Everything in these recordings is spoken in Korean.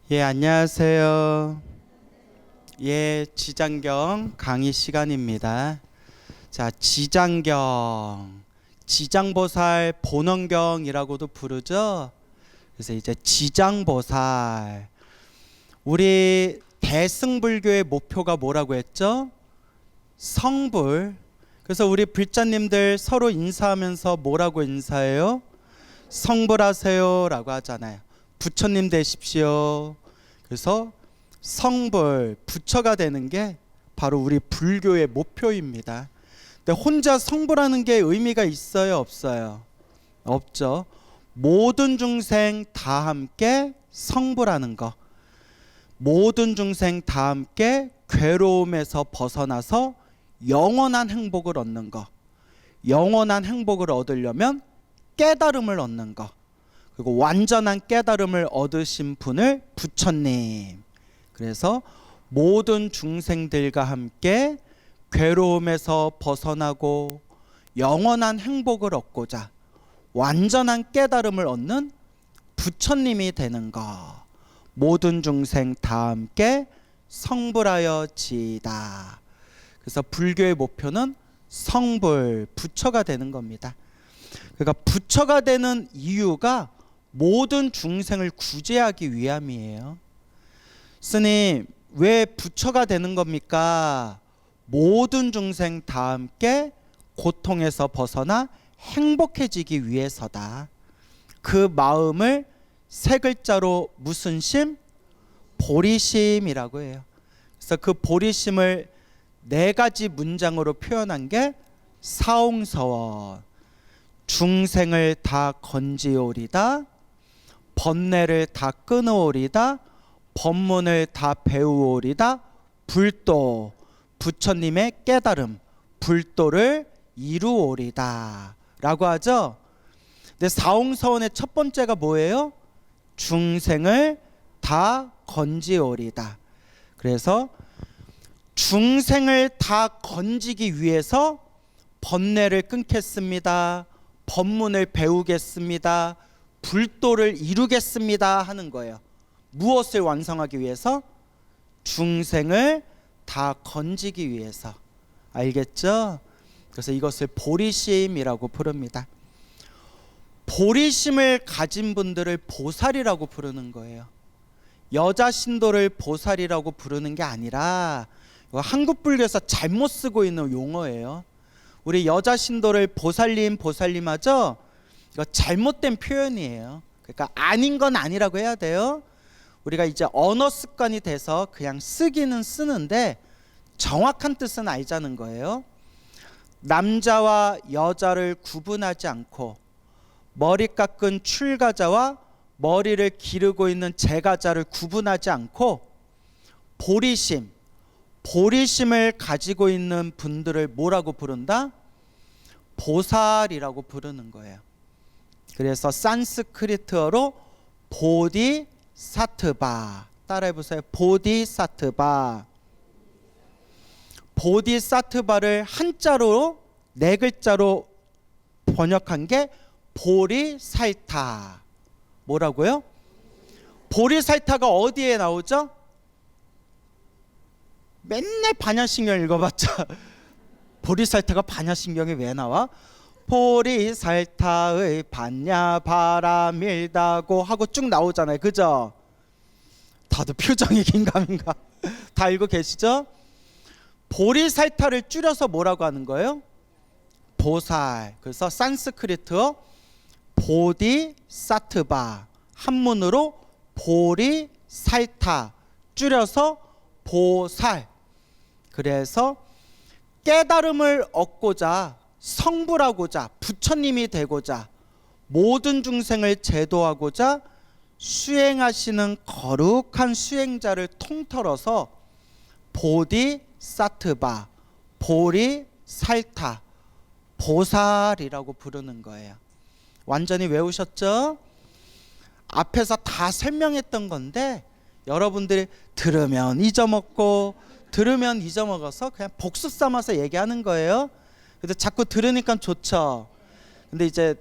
예, 안녕하세요. 예, 지장경 강의 시간입니다. 자, 지장경, 지장보살 본원경이라고도 부르죠. 그래서 이제 지장보살, 우리 대승불교의 목표가 뭐라고 했죠? 성불. 그래서 우리 불자님들 서로 인사하면서 뭐라고 인사해요? 성불하세요 라고 하잖아요. 부처님 되십시오. 그래서 성불, 부처가 되는 게 바로 우리 불교의 목표입니다. 근데 혼자 성불하는 게 의미가 있어요, 없어요? 없죠. 모든 중생 다 함께 성불하는 거, 모든 중생 다 함께 괴로움에서 벗어나서 영원한 행복을 얻는 거, 영원한 행복을 얻으려면 깨달음을 얻는 거, 그리고 완전한 깨달음을 얻으신 분을 부처님. 그래서 모든 중생들과 함께 괴로움에서 벗어나고 영원한 행복을 얻고자 완전한 깨달음을 얻는 부처님이 되는 것. 모든 중생 다 함께 성불하여 지이다. 그래서 불교의 목표는 성불, 부처가 되는 겁니다. 그러니까 부처가 되는 이유가 모든 중생을 구제하기 위함이에요. 스님, 왜 부처가 되는 겁니까? 모든 중생 다 함께 고통에서 벗어나 행복해지기 위해서다. 그 마음을 세 글자로 무슨 심? 보리심이라고 해요. 그래서 그 보리심을 네 가지 문장으로 표현한 게 사옹서원. 중생을 다 건지오리다, 번뇌를 다 끊어오리다, 법문을 다 배우오리다, 불도, 부처님의 깨달음, 불도를 이루오리다 라고 하죠. 근데 사옹서원의 첫 번째가 뭐예요? 중생을 다 건지오리다. 그래서 중생을 다 건지기 위해서 번뇌를 끊겠습니다, 법문을 배우겠습니다, 불도를 이루겠습니다 하는 거예요. 무엇을 완성하기 위해서? 중생을 다 건지기 위해서. 알겠죠? 그래서 이것을 보리심이라고 부릅니다. 보리심을 가진 분들을 보살이라고 부르는 거예요. 여자 신도를 보살이라고 부르는 게 아니라 한국 불교에서 잘못 쓰고 있는 용어예요. 우리 여자 신도를 보살님 보살님 하죠? 이거 잘못된 표현이에요. 그러니까 아닌 건 아니라고 해야 돼요. 우리가 이제 언어 습관이 돼서 그냥 쓰기는 쓰는데 정확한 뜻은 알자는 거예요. 남자와 여자를 구분하지 않고 머리 깎은 출가자와 머리를 기르고 있는 재가자를 구분하지 않고 보리심, 보리심을 가지고 있는 분들을 뭐라고 부른다? 보살이라고 부르는 거예요. 그래서 산스크리트어로 보디사트바, 따라해보세요. 보디사트바. 보디사트바를 한자로 네 글자로 번역한 게 보리살타. 뭐라고요? 보리살타가 어디에 나오죠? 맨날 반야신경 읽어봤자 보리살타가 반야신경에 왜 나와? 보리살타의 반야 바람일다고 하고 쭉 나오잖아요. 그죠? 다들 표정이 긴가민가 다 읽고 계시죠? 보리살타를 줄여서 뭐라고 하는 거예요? 보살. 그래서 산스크리트어 보디사트바, 한문으로 보리살타, 줄여서 보살. 그래서 깨달음을 얻고자, 성불하고자, 부처님이 되고자, 모든 중생을 제도하고자 수행하시는 거룩한 수행자를 통틀어서 보디사트바, 보리살타, 보살이라고 부르는 거예요. 완전히 외우셨죠? 앞에서 다 설명했던 건데 여러분들이 들으면 잊어먹고 들으면 잊어먹어서 그냥 복습 삼아서 얘기하는 거예요. 근데 자꾸 들으니까 좋죠. 근데 이제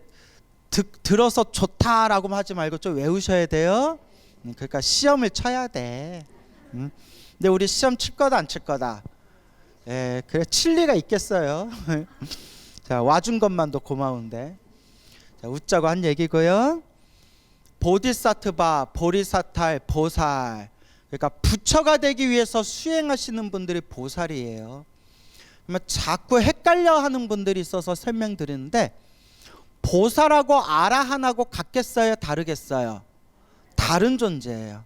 들어서 좋다라고 하지 말고 좀 외우셔야 돼요. 그러니까 시험을 쳐야 돼. 근데 우리 시험 칠 거다 안 칠 거다. 그래 칠 리가 있겠어요. 자, 와준 것만도 고마운데. 자, 웃자고 한 얘기고요. 보디사트바, 보리사탈, 보살. 그러니까 부처가 되기 위해서 수행하시는 분들이 보살이에요. 그러면 자꾸 헷갈려 하는 분들이 있어서 설명드리는데, 보살하고 아라한하고 같겠어요? 다르겠어요? 다른 존재예요.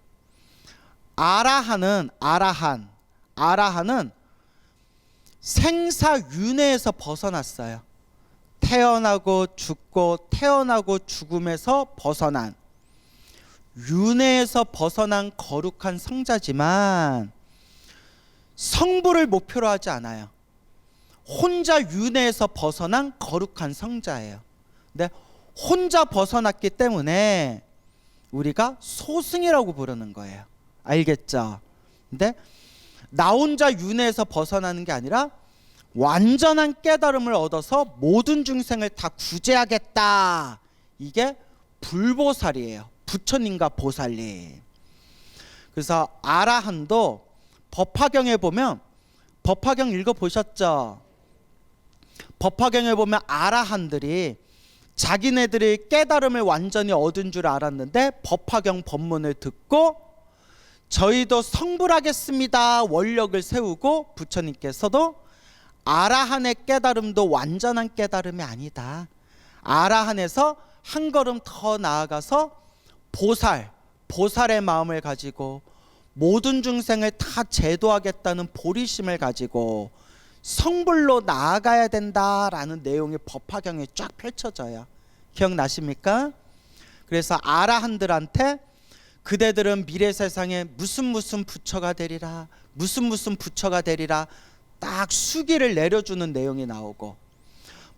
아라한은 생사윤회에서 벗어났어요. 태어나고 죽고 태어나고 죽음에서 벗어난, 윤회에서 벗어난 거룩한 성자지만 성부를 목표로 하지 않아요. 혼자 윤회에서 벗어난 거룩한 성자예요. 근데 혼자 벗어났기 때문에 우리가 소승이라고 부르는 거예요. 알겠죠? 근데 나 혼자 윤회에서 벗어나는 게 아니라 완전한 깨달음을 얻어서 모든 중생을 다 구제하겠다. 이게 불보살이에요. 부처님과 보살님. 그래서 아라한도 법화경에 보면, 법화경 읽어보셨죠? 법화경에 보면 아라한들이 자기네들이 깨달음을 완전히 얻은 줄 알았는데 법화경 법문을 듣고 저희도 성불하겠습니다 원력을 세우고, 부처님께서도 아라한의 깨달음도 완전한 깨달음이 아니다. 아라한에서 한 걸음 더 나아가서 보살의 마음을 가지고 모든 중생을 다 제도하겠다는 보리심을 가지고 성불로 나아가야 된다라는 내용이 법화경에 쫙 펼쳐져요. 기억나십니까? 그래서 아라한들한테 그대들은 미래 세상에 무슨 부처가 되리라, 무슨 부처가 되리라 딱 수기를 내려주는 내용이 나오고,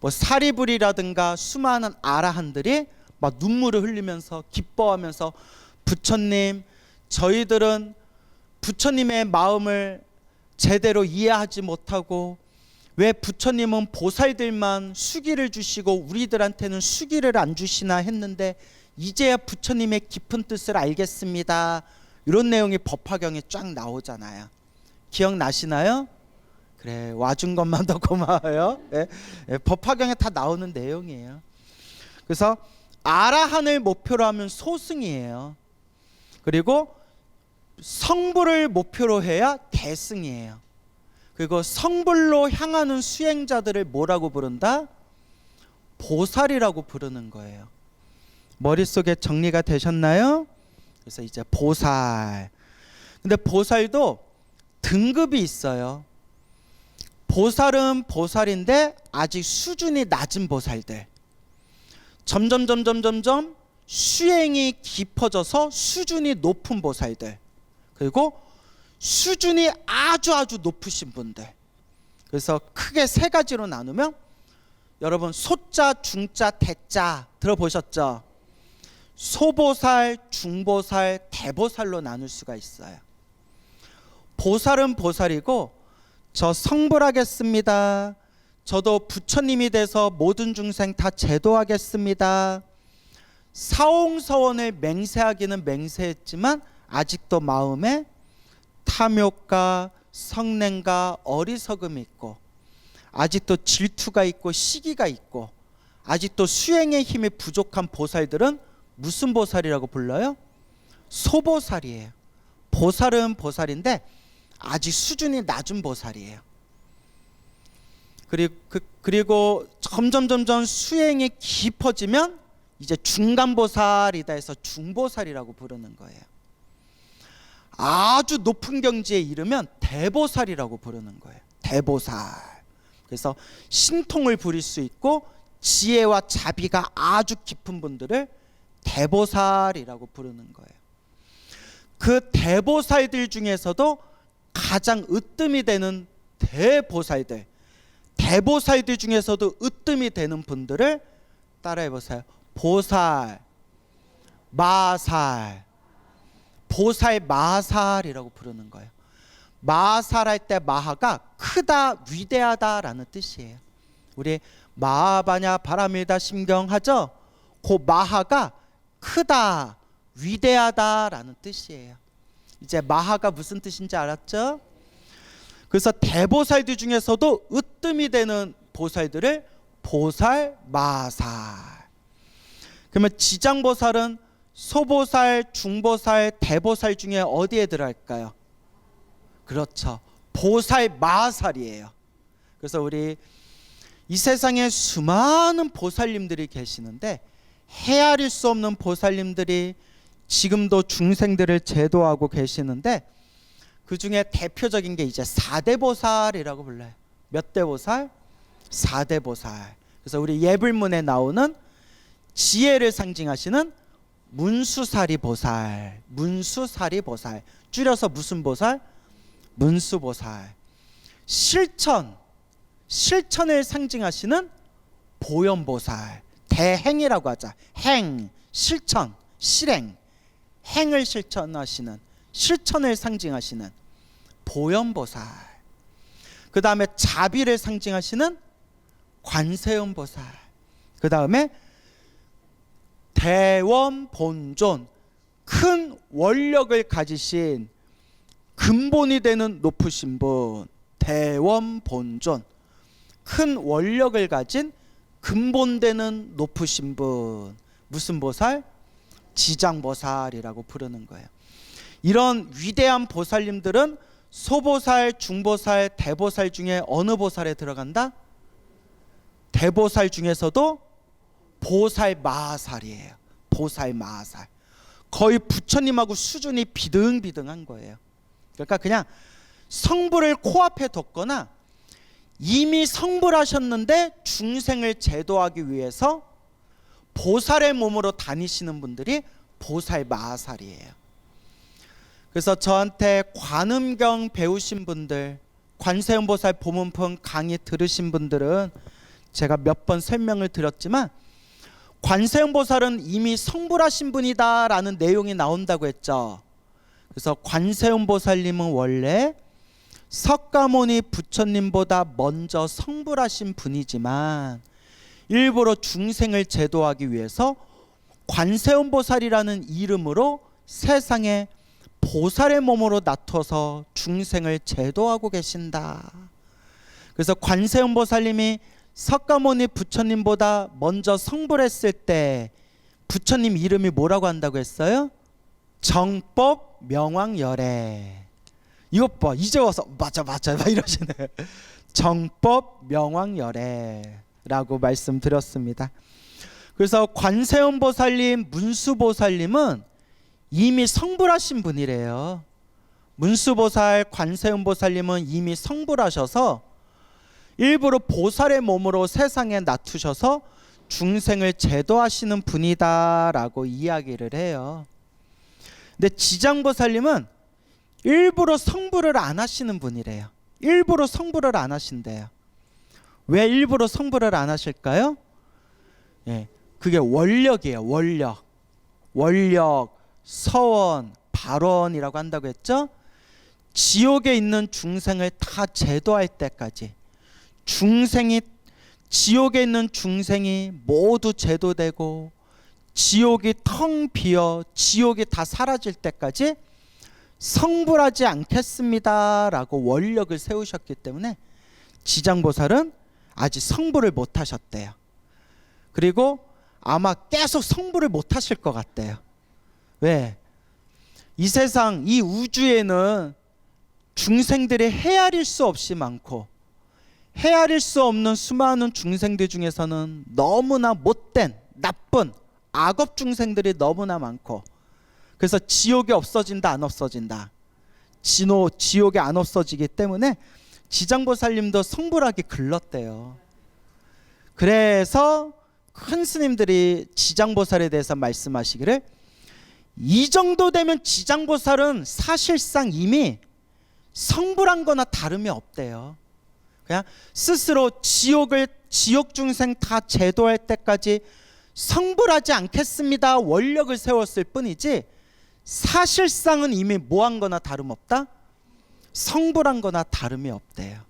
뭐 사리불이라든가 수많은 아라한들이 막 눈물을 흘리면서 기뻐하면서, 부처님, 저희들은 부처님의 마음을 제대로 이해하지 못하고 왜 부처님은 보살들만 수기를 주시고 우리들한테는 수기를 안 주시나 했는데 이제야 부처님의 깊은 뜻을 알겠습니다. 이런 내용이 법화경에 쫙 나오잖아요. 기억나시나요? 그래, 와준 것만 더 고마워요. 법화경에 다 나오는 내용이에요. 그래서 아라한을 목표로 하면 소승이에요. 그리고 성불을 목표로 해야 대승이에요. 그리고 성불로 향하는 수행자들을 뭐라고 부른다? 보살이라고 부르는 거예요. 머릿속에 정리가 되셨나요? 그래서 이제 보살. 근데 보살도 등급이 있어요. 보살은 보살인데 아직 수준이 낮은 보살들. 점점 수행이 깊어져서 수준이 높은 보살들. 그리고 수준이 아주 높으신 분들. 그래서 크게 세 가지로 나누면, 여러분 소자, 중자, 대자 들어보셨죠? 소보살, 중보살, 대보살로 나눌 수가 있어요. 보살은 보살이고, 저 성불하겠습니다, 저도 부처님이 돼서 모든 중생 다 제도하겠습니다, 사홍서원을 맹세하기는 맹세했지만 아직도 마음에 탐욕과 성냄과 어리석음이 있고, 아직도 질투가 있고 시기가 있고, 아직도 수행의 힘이 부족한 보살들은 무슨 보살이라고 불러요? 소보살이에요. 보살은 보살인데 아직 수준이 낮은 보살이에요. 그리고 점점 수행이 깊어지면 이제 중간보살이다 해서 중보살이라고 부르는 거예요. 아주 높은 경지에 이르면 대보살이라고 부르는 거예요. 대보살. 그래서 신통을 부릴 수 있고 지혜와 자비가 아주 깊은 분들을 대보살이라고 부르는 거예요. 그 대보살들 중에서도 가장 으뜸이 되는 대보살들 중에서도 으뜸이 되는 분들을 따라해 보세요. 보살, 마살, 보살 마살이라고 부르는 거예요. 마살할 때 마하가 크다, 위대하다라는 뜻이에요. 우리 마하바냐 바라밀다 심경하죠? 그 마하가 크다, 위대하다라는 뜻이에요. 이제 마하가 무슨 뜻인지 알았죠? 그래서 대보살들 중에서도 으뜸이 되는 보살들을 보살마살. 그러면 지장보살은 소보살, 중보살, 대보살 중에 어디에 들어갈까요? 그렇죠. 보살마살이에요. 그래서 우리 이 세상에 수많은 보살님들이 계시는데 헤아릴 수 없는 보살님들이 지금도 중생들을 제도하고 계시는데 그 중에 대표적인 게 이제 4대 보살이라고 불러요. 몇 대 보살? 4대 보살. 그래서 우리 예불문에 나오는 지혜를 상징하시는 문수사리 보살, 문수사리 보살, 줄여서 무슨 보살? 문수보살. 실천을 상징하시는 보현보살, 대행이라고 하자. 행, 실천, 실행, 행을 실천하시는, 실천을 상징하시는 보현보살. 그 다음에 자비를 상징하시는 관세음보살. 그 다음에 대원본존, 큰 원력을 가지신 근본이 되는 높으신 분, 대원본존, 큰 원력을 가진 근본되는 높으신 분, 무슨 보살? 지장보살이라고 부르는 거예요. 이런 위대한 보살님들은 소보살, 중보살, 대보살 중에 어느 보살에 들어간다? 대보살 중에서도 보살마살이에요. 보살마살. 거의 부처님하고 수준이 비등비등한 거예요. 그러니까 그냥 성불을 코앞에 뒀거나 이미 성불하셨는데 중생을 제도하기 위해서 보살의 몸으로 다니시는 분들이 보살마살이에요. 그래서 저한테 관음경 배우신 분들, 관세음보살 보문품 강의 들으신 분들은 제가 몇 번 설명을 드렸지만 관세음보살은 이미 성불하신 분이다 라는 내용이 나온다고 했죠. 그래서 관세음보살님은 원래 석가모니 부처님보다 먼저 성불하신 분이지만 일부러 중생을 제도하기 위해서 관세음보살이라는 이름으로 세상에 보살의 몸으로 나타서 중생을 제도하고 계신다. 그래서 관세음보살님이 석가모니 부처님보다 먼저 성불했을 때 부처님 이름이 뭐라고 한다고 했어요? 정법 명왕열애. 이것 봐, 이제 와서 맞아 막 이러시네. 정법 명왕열애라고 말씀드렸습니다. 그래서 관세음보살님, 문수보살님은 이미 성불하신 분이래요. 문수보살, 관세음보살님은 이미 성불하셔서 일부러 보살의 몸으로 세상에 나투셔서 중생을 제도하시는 분이다라고 이야기를 해요. 근데 지장보살님은 일부러 성불을 안 하시는 분이래요. 일부러 성불을 안 하신대요. 왜 일부러 성불을 안 하실까요? 예, 그게 원력이에요. 원력, 서원, 발원이라고 한다고 했죠. 지옥에 있는 중생을 다 제도할 때까지 지옥에 있는 중생이 모두 제도되고 지옥이 텅 비어 지옥이 다 사라질 때까지 성불하지 않겠습니다 라고 원력을 세우셨기 때문에 지장보살은 아직 성불을 못 하셨대요. 그리고 아마 계속 성불을 못 하실 것 같대요. 왜? 이 세상, 이 우주에는 중생들이 헤아릴 수 없이 많고 헤아릴 수 없는 수많은 중생들 중에서는 너무나 못된, 나쁜 악업 중생들이 너무나 많고, 그래서 지옥이 없어진다 안 없어진다? 지옥이 안 없어지기 때문에 지장보살님도 성불하기 글렀대요. 그래서 큰 스님들이 지장보살에 대해서 말씀하시기를 이 정도 되면 지장보살은 사실상 이미 성불한 거나 다름이 없대요. 그냥 스스로 지옥 중생 다 제도할 때까지 성불하지 않겠습니다 원력을 세웠을 뿐이지 사실상은 이미 뭐한 거나 다름없다? 성불한 거나 다름이 없대요.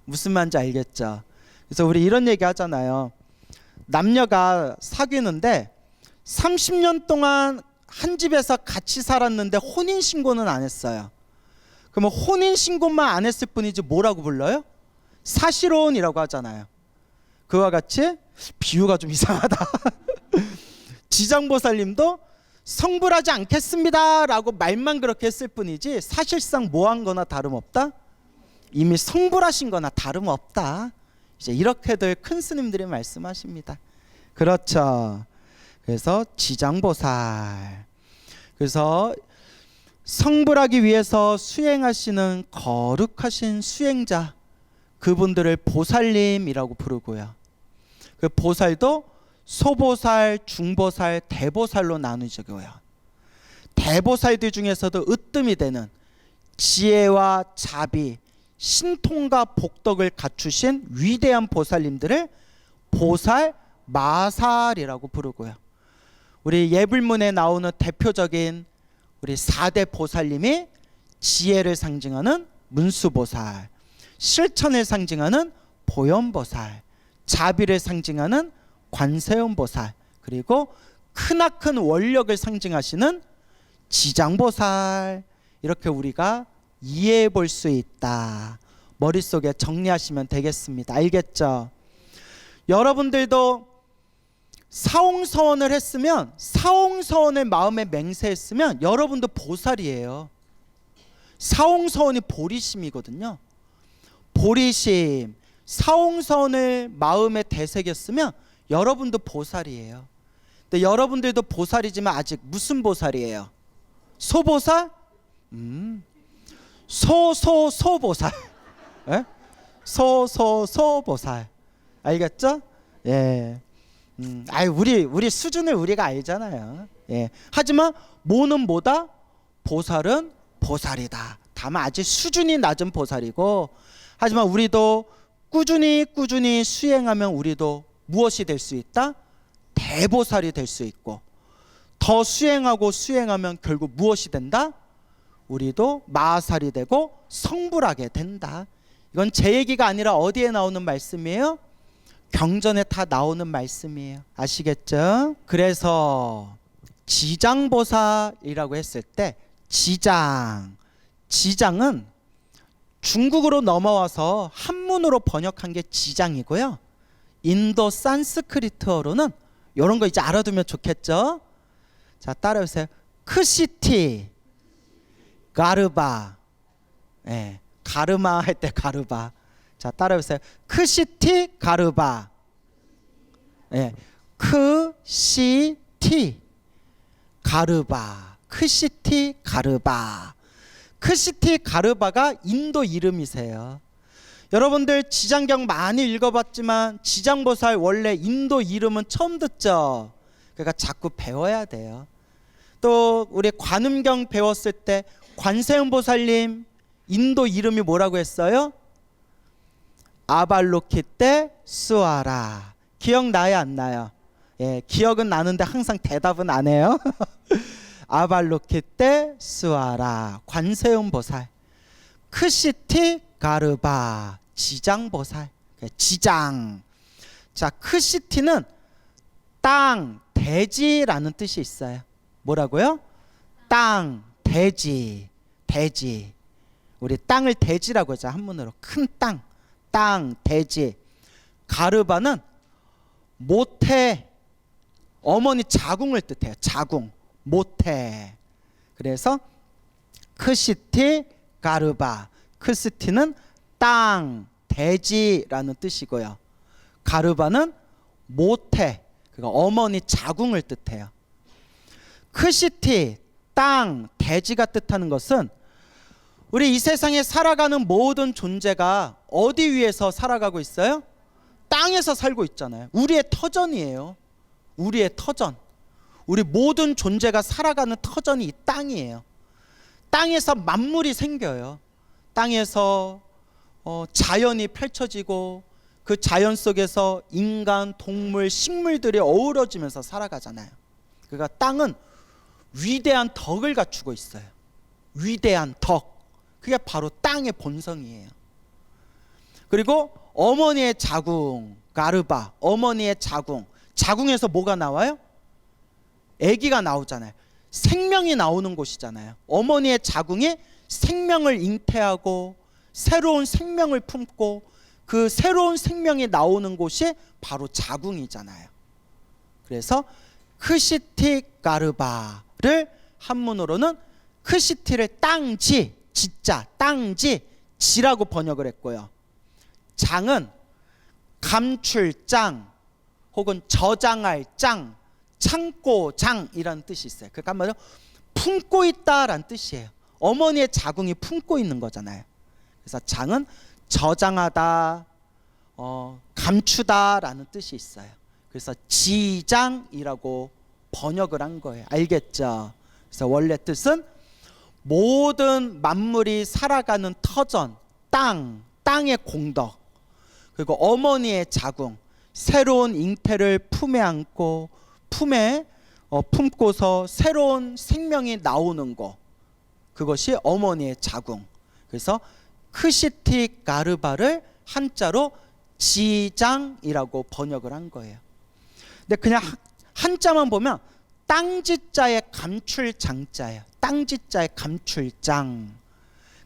무슨 말인지 알겠죠? 그래서 우리 이런 얘기 하잖아요. 남녀가 사귀는데 30년 동안 한 집에서 같이 살았는데 혼인신고는 안 했어요. 그러면 혼인신고만 안 했을 뿐이지 뭐라고 불러요? 사실혼이라고 하잖아요. 그와 같이 비유가 좀 이상하다. 지장보살님도 성불하지 않겠습니다 라고 말만 그렇게 했을 뿐이지 사실상 뭐한 거나 다름없다? 이미 성불하신 거나 다름없다. 이제 이렇게들 큰 스님들이 말씀하십니다. 그렇죠. 그래서 지장보살, 그래서 성불하기 위해서 수행하시는 거룩하신 수행자, 그분들을 보살님이라고 부르고요. 그 보살도 소보살, 중보살, 대보살로 나누고요. 대보살들 중에서도 으뜸이 되는 지혜와 자비, 신통과 복덕을 갖추신 위대한 보살님들을 보살 마살이라고 부르고요. 우리 예불문에 나오는 대표적인 우리 4대 보살님이 지혜를 상징하는 문수보살, 실천을 상징하는 보현보살, 자비를 상징하는 관세음보살, 그리고 크나큰 원력을 상징하시는 지장보살, 이렇게 우리가 이해해 볼 수 있다. 머릿속에 정리하시면 되겠습니다. 알겠죠? 여러분들도 사홍서원을 했으면, 사홍서원을 마음에 맹세했으면 여러분도 보살이에요. 사홍서원이 보리심이거든요. 보리심, 사홍서원을 마음에 되새겼으면 여러분도 보살이에요. 근데 여러분들도 보살이지만 아직 무슨 보살이에요? 소보살? 소보살. 예? 소보살. 알겠죠? 예. 우리 수준을 우리가 알잖아요. 예. 하지만 뭐는 뭐다? 보살은 보살이다. 다만 아직 수준이 낮은 보살이고, 하지만 우리도 꾸준히 수행하면 우리도 무엇이 될 수 있다? 대보살이 될 수 있고, 더 수행하면 결국 무엇이 된다? 우리도 마살이 되고 성불하게 된다. 이건 제 얘기가 아니라 어디에 나오는 말씀이에요? 경전에 다 나오는 말씀이에요. 아시겠죠? 그래서 지장보살이라고 했을 때, 지장은 중국으로 넘어와서 한문으로 번역한 게 지장이고요. 인도 산스크리트어로는 이런 거 이제 알아두면 좋겠죠? 자, 따라오세요. 크시티 가르바. 예, 가르마 할 때 가르바. 자, 따라오세요. 크시티 가르바. 예, 크시티 가르바. 크시티 가르바. 크시티 가르바가 인도 이름이세요. 여러분들 지장경 많이 읽어봤지만 지장보살 원래 인도 이름은 처음 듣죠. 그러니까 자꾸 배워야 돼요. 또 우리 관음경 배웠을 때 관세음보살님 인도 이름이 뭐라고 했어요? 아발로키테 수아라. 기억나요 안 나요? 예, 기억은 나는데 항상 대답은 안 해요. 아발로키테 수아라. 관세음보살. 크시티 가르바. 지장보살. 지장. 자, 크시티는 땅, 대지라는 뜻이 있어요. 뭐라고요? 땅, 대지. 대지. 우리 땅을 대지라고 하죠. 한문으로. 큰 땅. 땅, 대지. 가르바는 모태, 어머니 자궁을 뜻해요. 자궁. 모태. 그래서 크시티 가르바. 크시티는 땅, 대지라는 뜻이고요. 가르바는 모태, 그러니까 어머니 자궁을 뜻해요. 크시티, 땅, 대지가 뜻하는 것은 우리 이 세상에 살아가는 모든 존재가 어디 위에서 살아가고 있어요? 땅에서 살고 있잖아요. 우리의 터전이에요. 우리의 터전. 우리 모든 존재가 살아가는 터전이 이 땅이에요. 땅에서 만물이 생겨요. 땅에서 자연이 펼쳐지고 그 자연 속에서 인간, 동물, 식물들이 어우러지면서 살아가잖아요. 그러니까 땅은 위대한 덕을 갖추고 있어요. 위대한 덕. 그게 바로 땅의 본성이에요. 그리고 어머니의 자궁, 가르바, 어머니의 자궁. 자궁에서 뭐가 나와요? 아기가 나오잖아요. 생명이 나오는 곳이잖아요. 어머니의 자궁이 생명을 잉태하고 새로운 생명을 품고 그 새로운 생명이 나오는 곳이 바로 자궁이잖아요. 그래서 크시티가르바를 한문으로는 크시티를 땅지, 지자, 땅지, 지라고 번역을 했고요. 장은 감출장 혹은 저장할 장, 창고장이라는 뜻이 있어요. 그러니까 한마디로 품고 있다라는 뜻이에요. 어머니의 자궁이 품고 있는 거잖아요. 그래서 장은 저장하다, 감추다라는 뜻이 있어요. 그래서 지장이라고 번역을 한 거예요. 알겠죠? 그래서 원래 뜻은 모든 만물이 살아가는 터전, 땅의 공덕, 그리고 어머니의 자궁, 새로운 잉태를 품에 안고 품고서 새로운 생명이 나오는 것, 그것이 어머니의 자궁. 그래서 크시티가르바를 한자로 지장이라고 번역을 한 거예요. 근데 그냥 한자만 보면 땅지자의 감출장자예요. 땅지자의 감출장.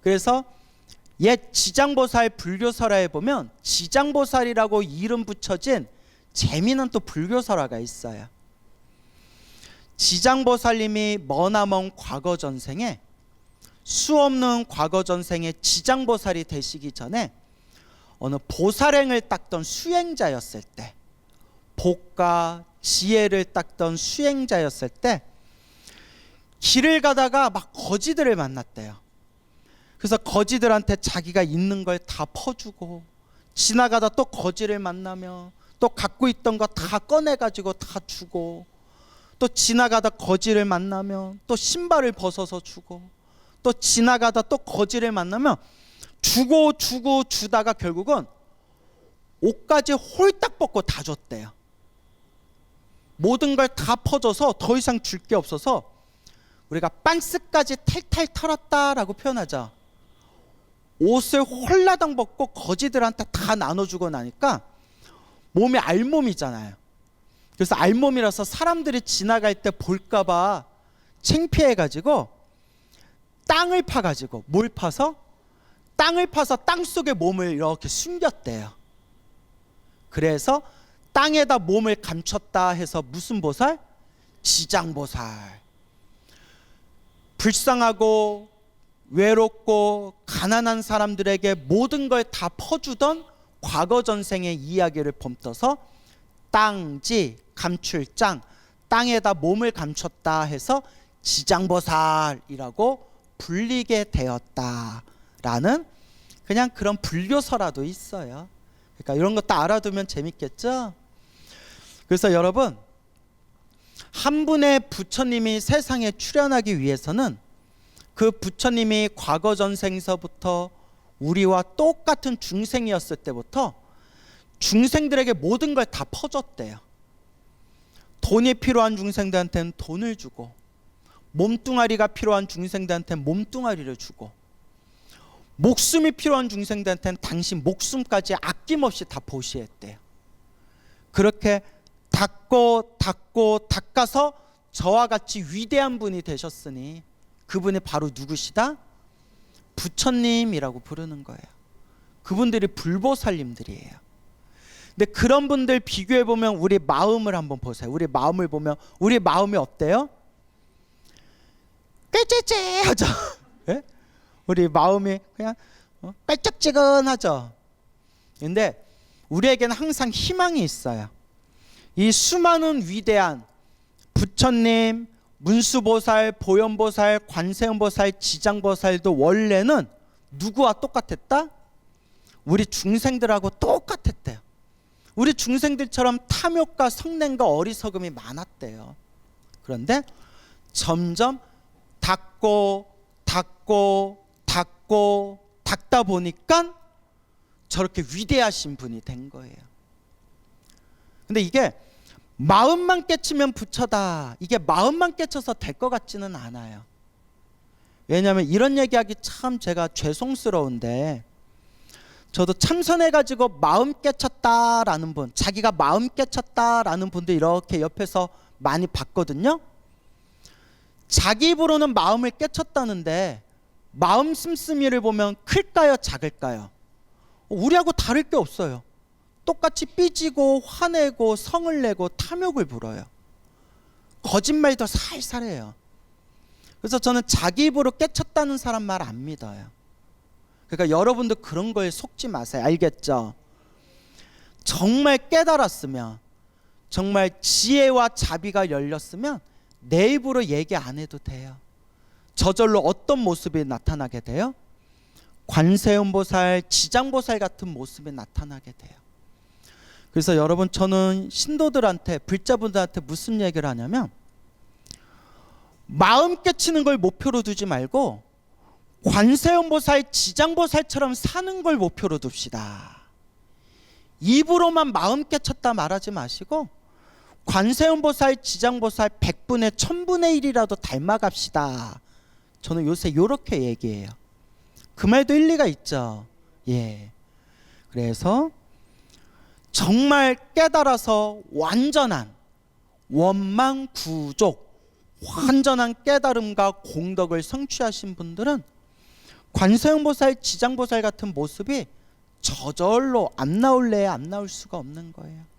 그래서 옛 지장보살 불교설화에 보면 지장보살이라고 이름 붙여진 재미난 또 불교설화가 있어요. 지장보살님이 머나먼 과거 전생에 수없는 과거 전생에 지장보살이 되시기 전에 어느 보살행을 닦던 수행자였을 때, 복과 지혜를 닦던 수행자였을 때 길을 가다가 막 거지들을 만났대요. 그래서 거지들한테 자기가 있는 걸 다 퍼주고, 지나가다 또 거지를 만나면 또 갖고 있던 거 다 꺼내가지고 다 주고, 또 지나가다 거지를 만나면 또 신발을 벗어서 주고, 또 지나가다 또 거지를 만나면 주고 주다가 결국은 옷까지 홀딱 벗고 다 줬대요. 모든 걸 다 퍼줘서 더 이상 줄 게 없어서 우리가 빤스까지 탈탈 털었다라고 표현하죠. 옷을 홀라당 벗고 거지들한테 다 나눠주고 나니까 몸이 알몸이잖아요. 그래서 알몸이라서 사람들이 지나갈 때 볼까봐 창피해가지고 땅을 파가지고, 뭘 파서? 땅을 파서 땅속에 몸을 이렇게 숨겼대요. 그래서 땅에다 몸을 감췄다 해서 무슨 보살? 지장보살. 불쌍하고 외롭고 가난한 사람들에게 모든 걸 다 퍼주던 과거 전생의 이야기를 봄떠서 땅지, 감출장, 땅에다 몸을 감췄다 해서 지장보살이라고 불리게 되었다라는 그냥 그런 불교설화도 있어요. 그러니까 이런 것도 알아두면 재밌겠죠? 그래서 여러분, 한 분의 부처님이 세상에 출현하기 위해서는 그 부처님이 과거 전생서부터 우리와 똑같은 중생이었을 때부터 중생들에게 모든 걸 다 퍼줬대요. 돈이 필요한 중생들한테는 돈을 주고, 몸뚱아리가 필요한 중생들한테는 몸뚱아리를 주고, 목숨이 필요한 중생들한테는 당신 목숨까지 아낌없이 다 보시했대요. 그렇게 닦아서 저와 같이 위대한 분이 되셨으니 그분이 바로 누구시다? 부처님이라고 부르는 거예요. 그분들이 불보살님들이에요. 근데 그런 분들 비교해보면 우리 마음을 한번 보세요. 우리 마음을 보면 우리 마음이 어때요? 꾀죄죄하죠. 네? 우리 마음이 그냥 깔짝지근하죠. 근데 우리에게는 항상 희망이 있어요. 이 수많은 위대한 부처님, 문수보살, 보현보살, 관세음보살, 지장보살도 원래는 누구와 똑같았다? 우리 중생들하고 똑같았대요. 우리 중생들처럼 탐욕과 성냄과 어리석음이 많았대요. 그런데 점점 닦다 보니까 저렇게 위대하신 분이 된 거예요. 근데 이게 마음만 깨치면 부처다, 이게 마음만 깨쳐서 될 것 같지는 않아요. 왜냐하면 이런 얘기하기 참 제가 죄송스러운데, 저도 참선해가지고 마음 깨쳤다라는 분, 자기가 마음 깨쳤다라는 분들 이렇게 옆에서 많이 봤거든요. 자기 입으로는 마음을 깨쳤다는데 마음 씀씀이를 보면 클까요, 작을까요? 우리하고 다를 게 없어요. 똑같이 삐지고 화내고 성을 내고 탐욕을 부려요. 거짓말도 살살해요. 그래서 저는 자기 입으로 깨쳤다는 사람 말 안 믿어요. 그러니까 여러분도 그런 거에 속지 마세요. 알겠죠? 정말 깨달았으면, 정말 지혜와 자비가 열렸으면 내 입으로 얘기 안 해도 돼요. 저절로 어떤 모습이 나타나게 돼요? 관세음보살, 지장보살 같은 모습이 나타나게 돼요. 그래서 여러분, 저는 신도들한테, 불자분들한테 무슨 얘기를 하냐면, 마음 깨치는 걸 목표로 두지 말고 관세음보살, 지장보살처럼 사는 걸 목표로 둡시다. 입으로만 마음 깨쳤다 말하지 마시고 관세음보살, 지장보살 100분의 1000분의 1이라도 닮아갑시다. 저는 요새 이렇게 얘기해요. 그 말도 일리가 있죠. 예. 그래서 정말 깨달아서 완전한 원망구족, 완전한 깨달음과 공덕을 성취하신 분들은 관세음보살, 지장보살 같은 모습이 저절로 안 나올래야 안 나올 수가 없는 거예요.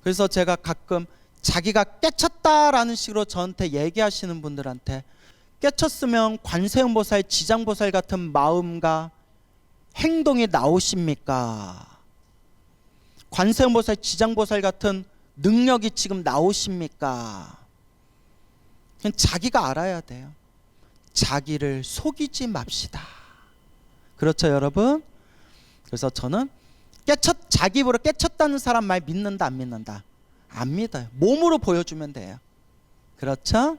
그래서 제가 가끔 자기가 깨쳤다라는 식으로 저한테 얘기하시는 분들한테, 깨쳤으면 관세음보살, 지장보살 같은 마음과 행동이 나오십니까? 관세음보살, 지장보살 같은 능력이 지금 나오십니까? 그냥 자기가 알아야 돼요. 자기를 속이지 맙시다. 그렇죠, 여러분? 그래서 저는 자기 입으로 깨쳤다는 사람 말 믿는다, 안 믿는다? 안 믿어요. 몸으로 보여주면 돼요. 그렇죠?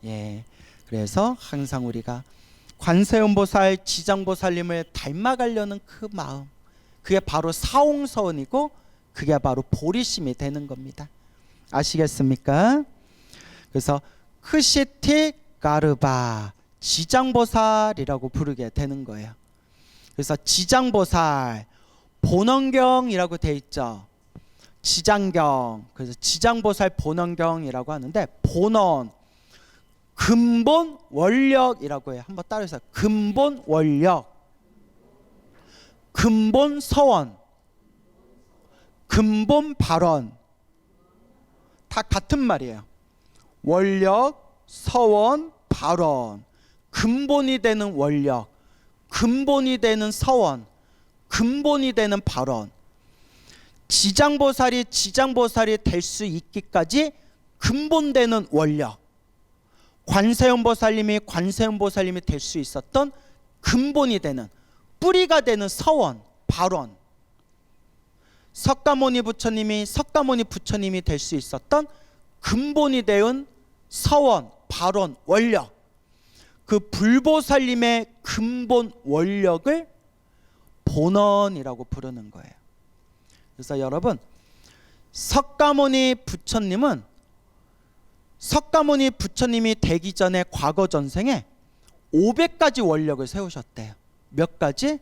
예. 그래서 항상 우리가 관세음보살, 지장보살님을 닮아가려는 그 마음, 그게 바로 사홍서원이고 그게 바로 보리심이 되는 겁니다. 아시겠습니까? 그래서 크시티 가르바, 지장보살이라고 부르게 되는 거예요. 그래서 지장보살, 본원경이라고 돼 있죠. 지장경, 그래서 지장보살 본원경이라고 하는데, 본원, 근본 원력이라고 해요. 한번 따라해서 근본 원력, 근본 서원, 근본 발언, 다 같은 말이에요. 원력, 서원, 발언, 근본이 되는 원력, 근본이 되는 서원, 근본이 되는 발언. 지장보살이 지장보살이 될 수 있기까지 근본되는 원력, 관세음보살님이 관세음보살님이 될 수 있었던 근본이 되는, 뿌리가 되는 서원, 발언, 석가모니 부처님이 석가모니 부처님이 될 수 있었던 근본이 되는 서원, 발언, 원력, 그 불보살님의 근본 원력을 본원이라고 부르는 거예요. 그래서 여러분, 석가모니 부처님이 되기 전에 과거 전생에 500가지 원력을 세우셨대요. 몇 가지?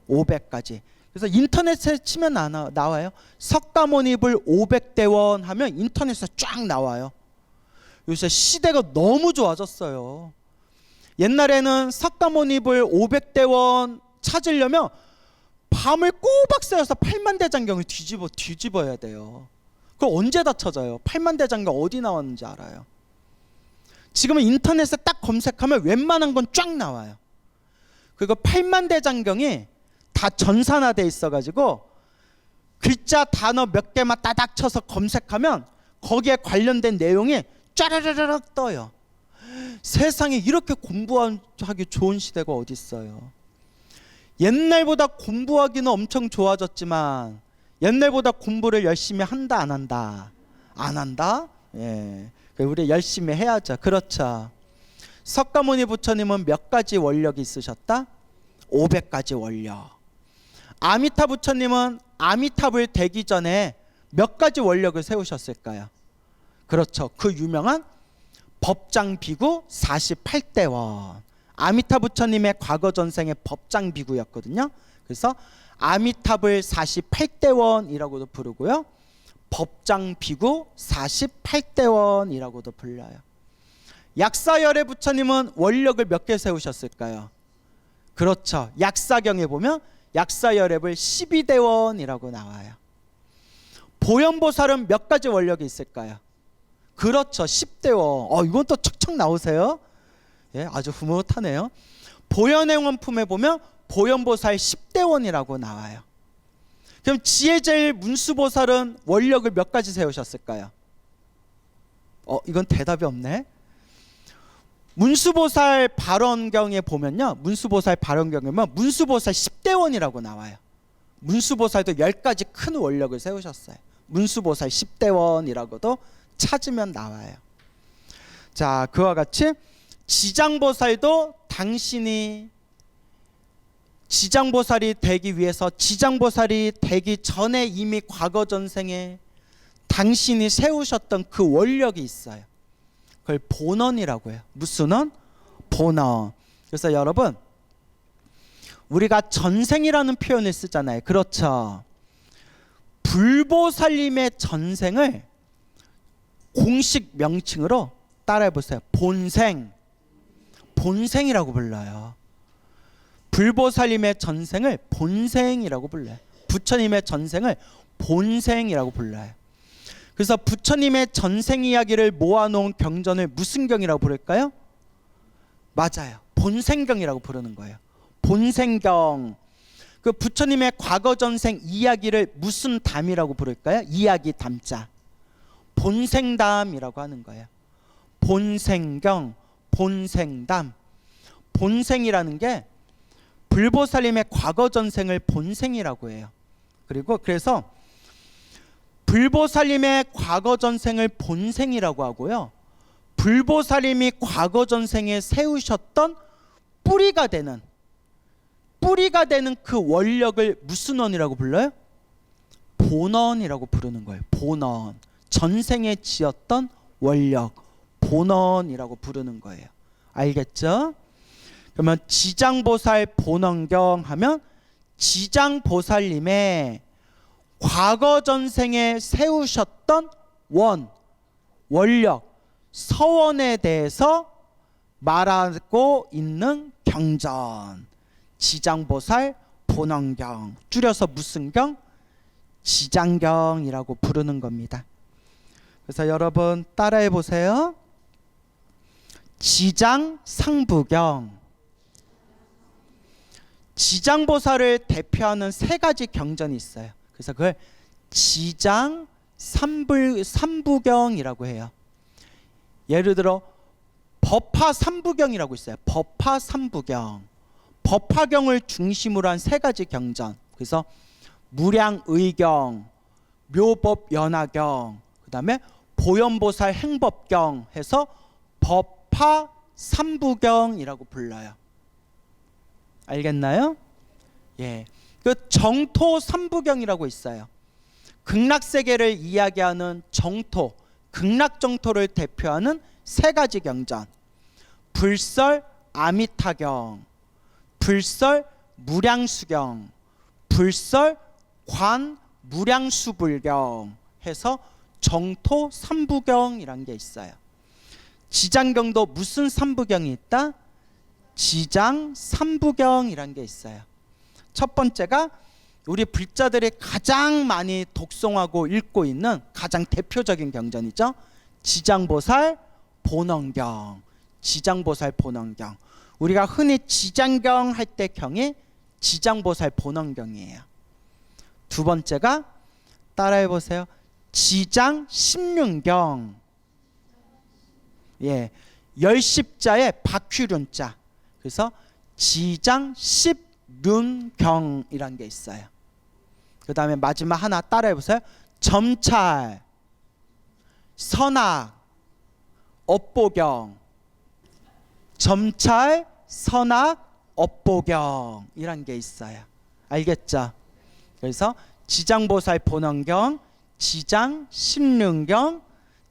500가지. 그래서 인터넷에 치면 나와요. 석가모니불 500대원 하면 인터넷에 쫙 나와요. 요새 시대가 너무 좋아졌어요. 옛날에는 석가모니불 500대원 찾으려면 밤을 꼬박 새워서 팔만대장경을 뒤집어야 돼요. 그걸 언제 다 찾아요? 팔만대장경 어디 나왔는지 알아요? 지금은 인터넷에 딱 검색하면 웬만한 건 쫙 나와요. 그리고 팔만대장경이 다 전산화돼 있어가지고 글자 단어 몇 개만 따닥 쳐서 검색하면 거기에 관련된 내용이 짜라라락 떠요. 세상에 이렇게 공부하기 좋은 시대가 어디 있어요? 옛날보다 공부하기는 엄청 좋아졌지만 옛날보다 공부를 열심히 한다, 안 한다? 안 한다? 예. 우리 열심히 해야죠. 그렇죠. 석가모니 부처님은 몇 가지 원력이 있으셨다? 500가지 원력. 아미타 부처님은 아미타불 되기 전에 몇 가지 원력을 세우셨을까요? 그렇죠. 그 유명한 법장비구 48대원. 아미타 부처님의 과거 전생의 법장비구였거든요. 그래서 아미타불 48대원이라고도 부르고요, 법장비구 48대원이라고도 불려요. 약사열애 부처님은 원력을 몇 개 세우셨을까요? 그렇죠. 약사경에 보면 약사열애를 12대원이라고 나와요. 보현보살은 몇 가지 원력이 있을까요? 그렇죠. 10대원. 이건 또 척척 나오세요. 예, 아주 흐뭇하네요. 보현행원품에 보면 보현보살 10대원이라고 나와요. 그럼 지혜제일 문수보살은 원력을 몇 가지 세우셨을까요? 이건 대답이 없네. 문수보살 발언경에 보면요, 문수보살 발언경에 보면 문수보살 10대원이라고 나와요. 문수보살도 10가지 큰 원력을 세우셨어요. 문수보살 10대원이라고도 찾으면 나와요. 자, 그와 같이 지장보살도 당신이 지장보살이 되기 위해서, 지장보살이 되기 전에 이미 과거 전생에 당신이 세우셨던 그 원력이 있어요. 그걸 본원이라고 해요. 무슨 원? 본원. 그래서 여러분, 우리가 전생이라는 표현을 쓰잖아요. 그렇죠. 불보살님의 전생을 공식 명칭으로 따라해 보세요. 본생. 본생이라고 불러요. 불보살님의 전생을 본생이라고 불러요. 부처님의 전생을 본생이라고 불러요. 그래서 부처님의 전생 이야기를 모아놓은 경전을 무슨 경이라고 부를까요? 맞아요. 본생경이라고 부르는 거예요. 본생경. 그 부처님의 과거 전생 이야기를 무슨 담이라고 부를까요? 이야기 담자. 본생담이라고 하는 거예요. 본생경, 본생담. 본생이라는 게 불보살님의 과거 전생을 본생이라고 해요. 그래서 불보살님의 과거 전생을 본생이라고 하고요, 불보살님이 과거 전생에 세우셨던 뿌리가 되는 그 원력을 무슨 원이라고 불러요? 본원이라고 부르는 거예요. 본원. 전생에 지었던 원력, 본원이라고 부르는 거예요. 알겠죠? 그러면 지장보살 본원경 하면 지장보살님의 과거 전생에 세우셨던 원력, 서원에 대해서 말하고 있는 경전. 지장보살 본원경. 줄여서 무슨 경? 지장경이라고 부르는 겁니다. 그래서 여러분 따라해 보세요. 지장상부경. 지장보살을 대표하는 3가지 경전이 있어요. 그래서 그걸 지장 삼부경이라고 해요. 예를 들어 법화 삼부경이라고 있어요. 법화 삼부경. 법화경을 중심으로 한 3가지 경전. 그래서 무량의경, 묘법연화경, 그 다음에 보현보살 행법경 해서 법화 삼부경이라고 불러요. 알겠나요? 예. 그 정토 삼부경이라고 있어요. 극락세계를 이야기하는 정토, 극락정토를 대표하는 3가지 경전. 불설 아미타경, 불설 무량수경, 불설 관 무량수불경 해서 정토 삼부경이란 게 있어요. 지장경도 무슨 삼부경이 있다? 지장 삼부경이란 게 있어요. 첫 번째가 우리 불자들이 가장 많이 독송하고 읽고 있는 가장 대표적인 경전이죠. 지장보살 본원경. 지장보살 본원경. 우리가 흔히 지장경 할 때 경이 지장보살 본원경이에요. 두 번째가 따라해 보세요. 지장 십륜경. 예, 열십자에 박휘륜자. 그래서 지장 십륜경이란 게 있어요. 그 다음에 마지막 하나 따라해 보세요. 점찰, 선악, 업보경. 점찰, 선악, 업보경이란 게 있어요. 알겠죠? 그래서 지장보살 본원경, 지장 십륜경,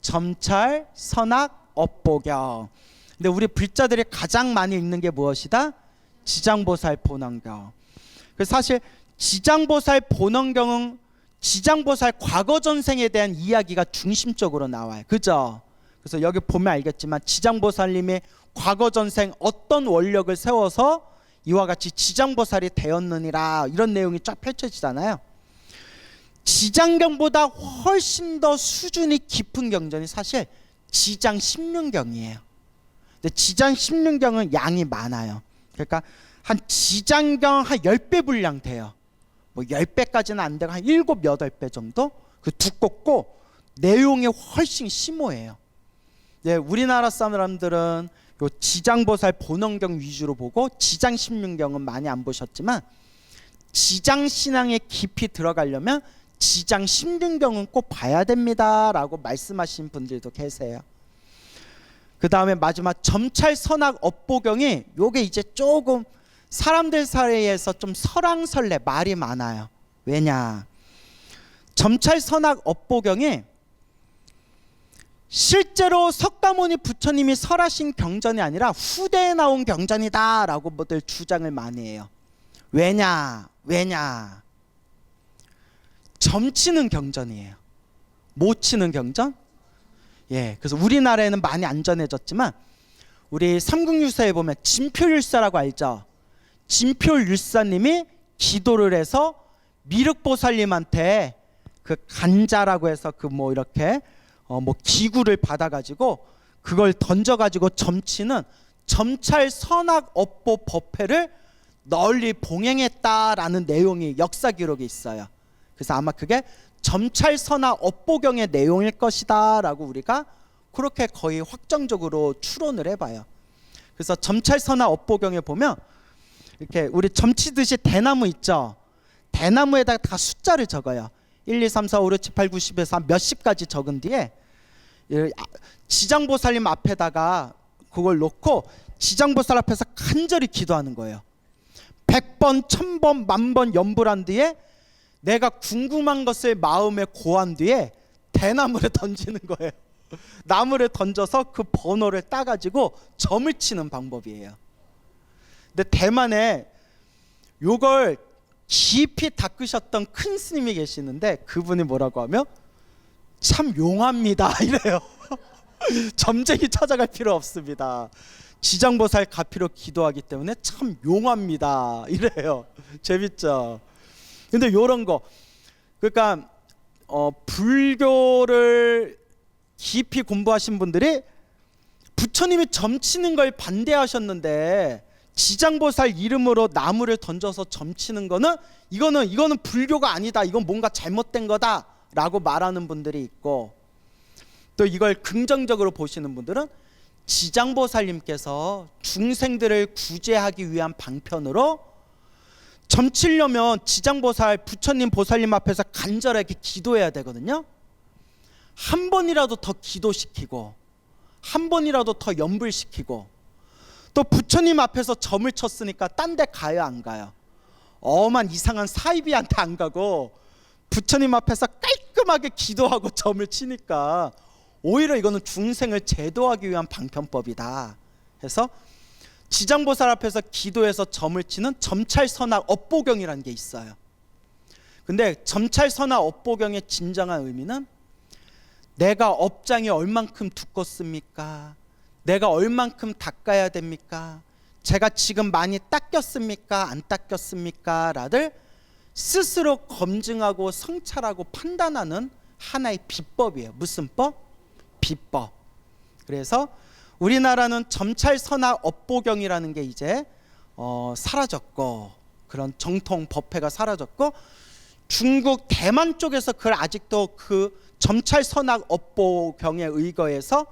점찰, 선악, 업보경. 근데 우리 불자들이 가장 많이 읽는 게 무엇이다? 지장보살 본원경. 그래서 사실 지장보살 본원경은 지장보살 과거 전생에 대한 이야기가 중심적으로 나와요. 그죠? 그래서 여기 보면 알겠지만 지장보살님이 과거 전생 어떤 원력을 세워서 이와 같이 지장보살이 되었느니라 이런 내용이 쫙 펼쳐지잖아요. 지장경보다 훨씬 더 수준이 깊은 경전이 사실 지장신륜경이에요. 근데 지장신륜경은 양이 많아요. 그러니까 한 지장경 한 10배 분량 돼요. 뭐 10배까지는 안 되고 한 7, 8배 정도? 그 두껍고 내용이 훨씬 심오해요. 네, 우리나라 사람들은 요 지장보살 본원경 위주로 보고 지장신륜경은 많이 안 보셨지만 지장신앙에 깊이 들어가려면 지장신륜경은 꼭 봐야 됩니다 라고 말씀하신 분들도 계세요. 그 다음에 마지막 점찰선악 업보경이 요게 이제 조금 사람들 사이에서 좀 설왕설래 말이 많아요. 왜냐, 점찰선악 업보경이 실제로 석가모니 부처님이 설하신 경전이 아니라 후대에 나온 경전이다 라고 모두 주장을 많이 해요. 왜냐 점치는 경전이에요. 못 치는 경전? 예, 그래서 우리나라에는 많이 안전해졌지만 우리 삼국유사에 보면 진표율사라고 알죠? 진표율사님이 기도를 해서 미륵보살님한테 그 간자라고 해서 그 뭐 이렇게 뭐 기구를 받아가지고 그걸 던져가지고 점치는 점찰선악 업보 법회를 널리 봉행했다라는 내용이 역사 기록에 있어요. 그래서 아마 그게 점찰선악 업보경의 내용일 것이다 라고 우리가 그렇게 거의 확정적으로 추론을 해봐요. 그래서 점찰선악 업보경에 보면 이렇게 우리 점치듯이 대나무 있죠? 대나무에다가 다 숫자를 적어요. 1, 2, 3, 4, 5, 6, 7, 8, 9, 10에서 몇십까지 적은 뒤에 지장보살님 앞에다가 그걸 놓고 지장보살 앞에서 간절히 기도하는 거예요. 100번, 1000번, 10,000번 연불한 뒤에 내가 궁금한 것을 마음에 고한 뒤에 대나무를 던지는 거예요. 나무를 던져서 그 번호를 따가지고 점을 치는 방법이에요. 근데 대만에 요걸 깊이 닦으셨던 큰 스님이 계시는데 그분이 뭐라고 하면 참 용합니다 이래요. 점쟁이 찾아갈 필요 없습니다. 지장보살 가피로 기도하기 때문에 참 용합니다 이래요. 재밌죠? 근데 요런 거 그러니까 불교를 깊이 공부하신 분들이 부처님이 점치는 걸 반대하셨는데 지장보살 이름으로 나무를 던져서 점치는 거는 이거는 불교가 아니다. 이건 뭔가 잘못된 거다 라고 말하는 분들이 있고, 또 이걸 긍정적으로 보시는 분들은 지장보살님께서 중생들을 구제하기 위한 방편으로 점치려면 지장보살 부처님 보살님 앞에서 간절하게 기도해야 되거든요. 한 번이라도 더 기도시키고 한 번이라도 더 연불시키고, 또 부처님 앞에서 점을 쳤으니까 딴 데 가요 안 가요? 엄한 이상한 사이비한테 안 가고 부처님 앞에서 깔끔하게 기도하고 점을 치니까 오히려 이거는 중생을 제도하기 위한 방편법이다 해서 지장보살 앞에서 기도해서 점을 치는 점찰선악 업보경이라는 게 있어요. 근데 점찰선악 업보경의 진정한 의미는 내가 업장이 얼만큼 두껍습니까? 내가 얼만큼 닦아야 됩니까? 제가 지금 많이 닦였습니까? 안 닦였습니까? 라를 스스로 검증하고 성찰하고 판단하는 하나의 비법이에요. 무슨 법? 비법. 그래서 우리나라는 점찰선악 업보경이라는 게 이제 사라졌고, 그런 정통 법회가 사라졌고, 중국 대만 쪽에서 그걸 아직도 그 점찰선악 업보경에 의거해서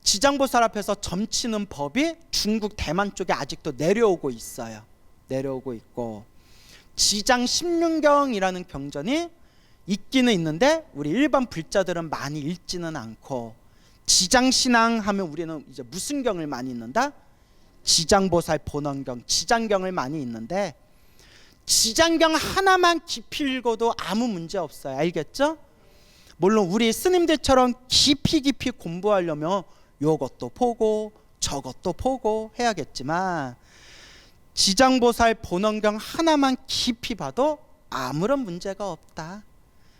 지장보살 앞에서 점치는 법이 중국 대만 쪽에 아직도 내려오고 있어요. 내려오고 있고, 지장신륜경이라는 경전이 있기는 있는데 우리 일반 불자들은 많이 읽지는 않고, 지장신앙 하면 우리는 이제 무슨 경을 많이 읽는다? 지장보살 본원경, 지장경을 많이 읽는데 지장경 하나만 깊이 읽어도 아무 문제 없어요. 알겠죠? 물론 우리 스님들처럼 깊이 공부하려면 요것도 보고 저것도 보고 해야겠지만 지장보살 본원경 하나만 깊이 봐도 아무런 문제가 없다.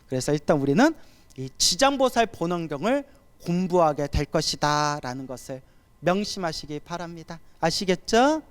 그래서 일단 우리는 이 지장보살 본원경을 공부하게 될 것이다 라는 것을 명심하시기 바랍니다. 아시겠죠?